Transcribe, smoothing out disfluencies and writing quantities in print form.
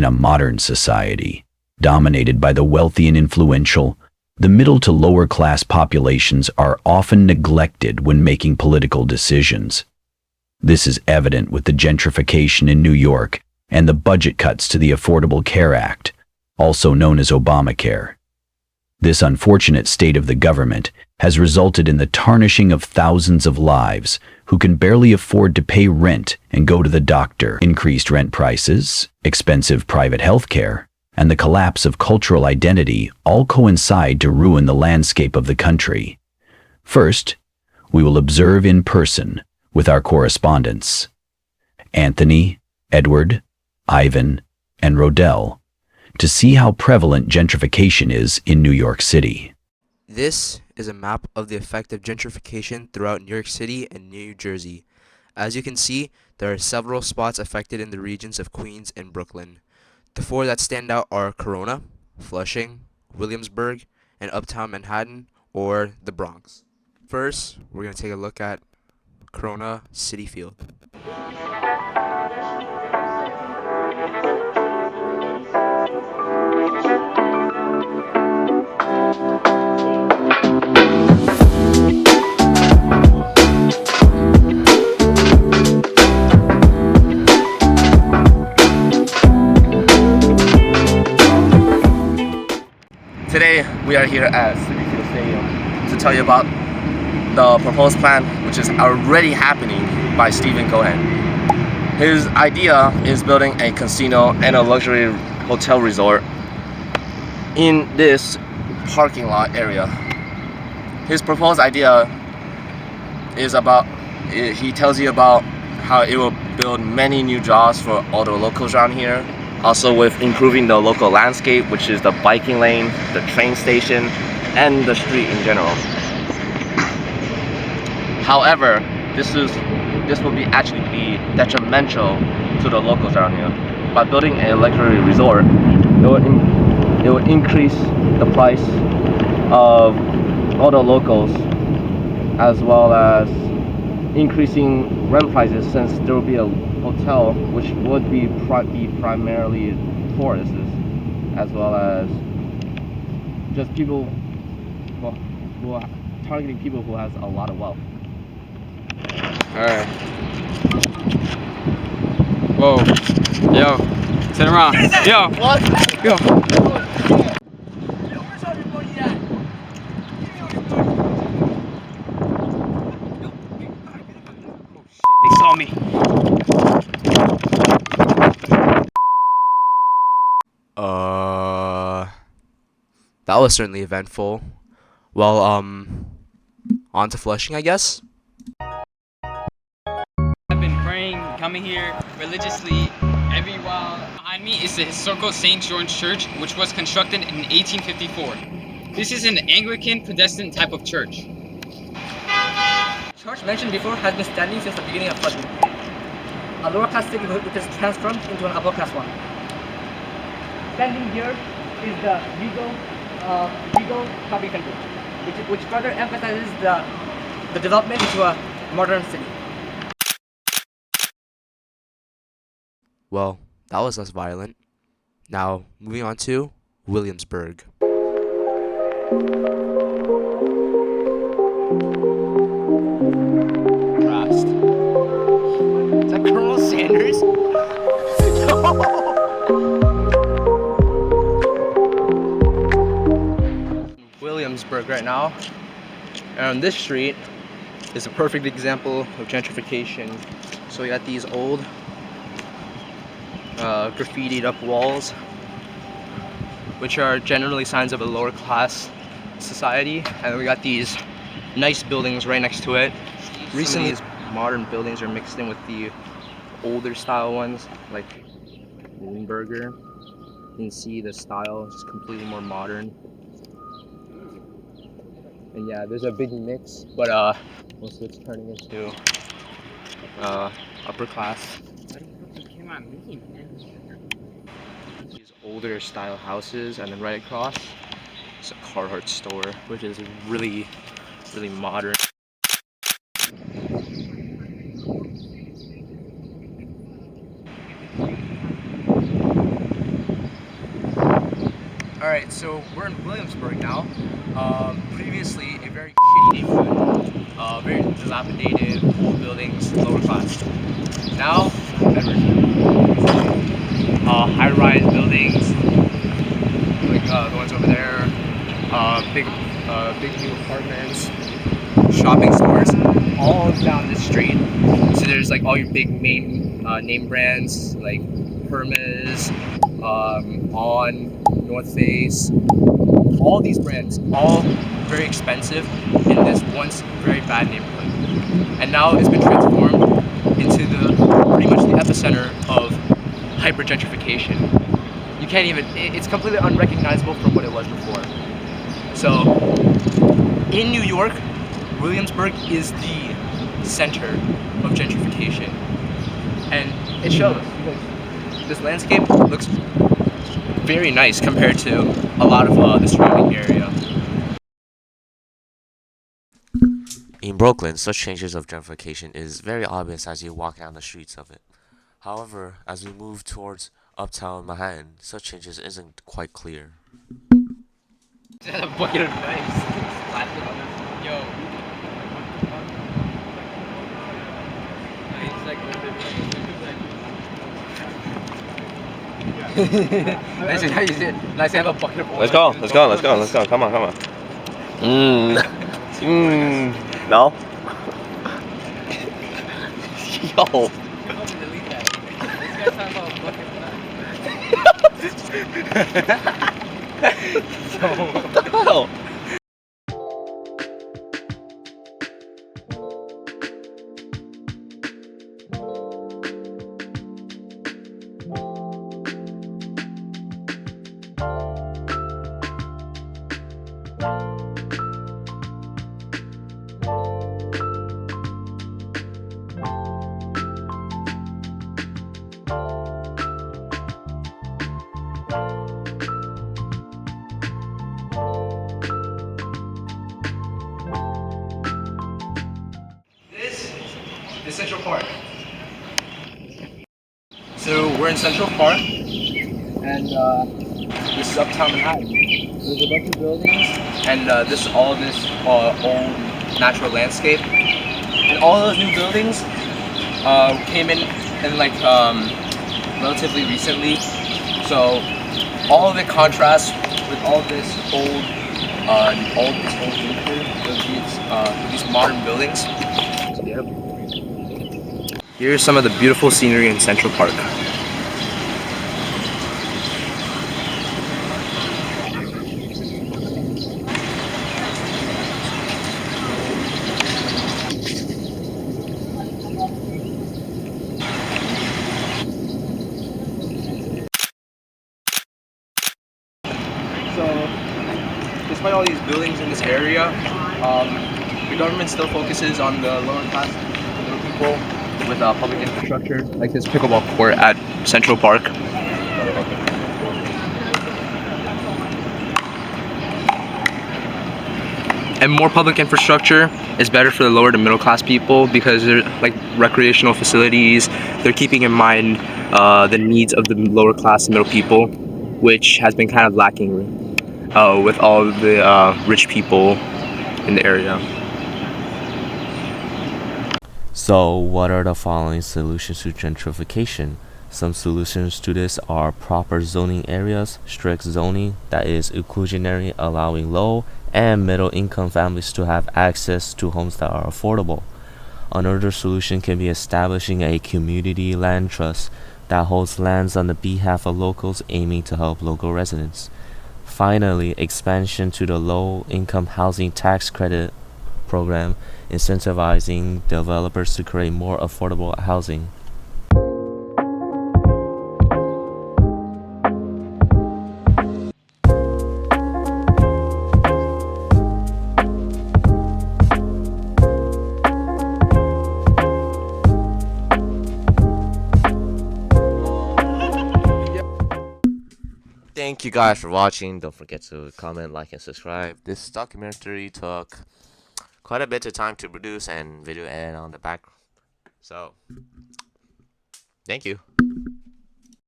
In a modern society, dominated by the wealthy and influential, the middle to lower class populations are often neglected when making political decisions. This is evident with the gentrification in New York and the budget cuts to the Affordable Care Act, also known as Obamacare. This unfortunate state of the government has resulted in the tarnishing of thousands of lives who can barely afford to pay rent and go to the doctor. Increased rent prices, expensive private health care, and the collapse of cultural identity all coincide to ruin the landscape of the country. First, we will observe in person with our correspondents, Anthony, Edward, Ivan, and Rodell, to see how prevalent gentrification is in New York City. This is a map of the effect of gentrification throughout New York City and New Jersey. As you can see, there are several spots affected in the regions of Queens and Brooklyn. The four that stand out are Corona, Flushing, Williamsburg, and Uptown Manhattan, or the Bronx. First, we're going to take a look at Corona City Field. Today we are here at Citi Field Stadium to tell you about the proposed plan, which is already happening by Stephen Cohen. His idea is building a casino and a luxury hotel resort in this parking lot area. His proposed idea is he tells you about how it will build many new jobs for all the locals around here. Also with improving the local landscape, which is the biking lane, the train station, and the street in general. However, this will actually be detrimental to the locals around here. By building a luxury resort, it will increase the price of all the locals, as well as increasing rent prices, since there will be a hotel which would be primarily tourists, as well as just people who are targeting people who has a lot of wealth. Alright. Whoa. Yo. Turn around. Yo. What? Yo. They saw me. That was certainly eventful. Well, on to Flushing, I guess. I've been praying, coming here religiously every while. Behind me is the historical St. George Church, which was constructed in 1854. This is an Anglican Protestant type of church. The church mentioned before has been standing since the beginning of Flushing. A lower class city which is transformed into an upper class one. Standing here is the legal shopping center, which further emphasizes the development into a modern city. Well, that was less violent. Now, moving on to Williamsburg. Christ. Is that Colonel Sanders? Williamsburg right now, and on this street is a perfect example of gentrification. So we got these old graffitied up walls, which are generally signs of a lower class society, and we got these nice buildings right next to it. Recently, these modern buildings are mixed in with the older style ones, like Greenberger. You can see the style is completely more modern. And yeah, there's a big mix, but most of it's turning into upper class. These older style houses, and then right across is a Carhartt store, which is really, really modern. Alright, so we're in Williamsburg now. Previously a very shitty neighborhood, very dilapidated, old buildings, lower class. Now, high-rise buildings, like the ones over there, big new apartments, shopping stores, all down the street. So there's like all your big main name brands like Hermes, On, North Face, all these brands, all very expensive in this once very bad neighborhood. And now it's been transformed into pretty much the epicenter of hyper gentrification. You can't even, it's completely unrecognizable from what it was before. So in New York, Williamsburg is the center of gentrification. And it shows because this landscape looks very nice compared to a lot of the surrounding area. In Brooklyn, such changes of gentrification is very obvious as you walk down the streets of it. However, as we move towards uptown Manhattan, such changes isn't quite clear. A bucket of knives. Slapping on it. Yo. It's like nice to have a bucket of oil. Let's go. Come on. No? Yo. Delete that. This guy's talking about a bucket of knives. What the hell? This is Central Park. So we're in Central Park, and this is uptown Manhattan. There's a bunch of buildings, and this old natural landscape. And all those new buildings came in like relatively recently. So all of it contrasts with all this old nature with these modern buildings. Yep. Here's some of the beautiful scenery in Central Park. So, despite all these buildings in this area, the government still focuses on the lower class, little people with public infrastructure, like this pickleball court at Central Park. And more public infrastructure is better for the lower to middle class people because they're like recreational facilities. They're keeping in mind the needs of the lower class and middle people, which has been kind of lacking with all the rich people in the area. So, what are the following solutions to gentrification? Some solutions to this are proper zoning areas, strict zoning that is inclusionary, allowing low and middle income families to have access to homes that are affordable. Another solution can be establishing a community land trust that holds lands on the behalf of locals, aiming to help local residents. Finally, expansion to the low income housing tax credit program, incentivizing developers to create more affordable housing. Thank you guys for watching. Don't forget to comment, like, and subscribe. This documentary took quite a bit of time to produce and video edit on the back. So, thank you.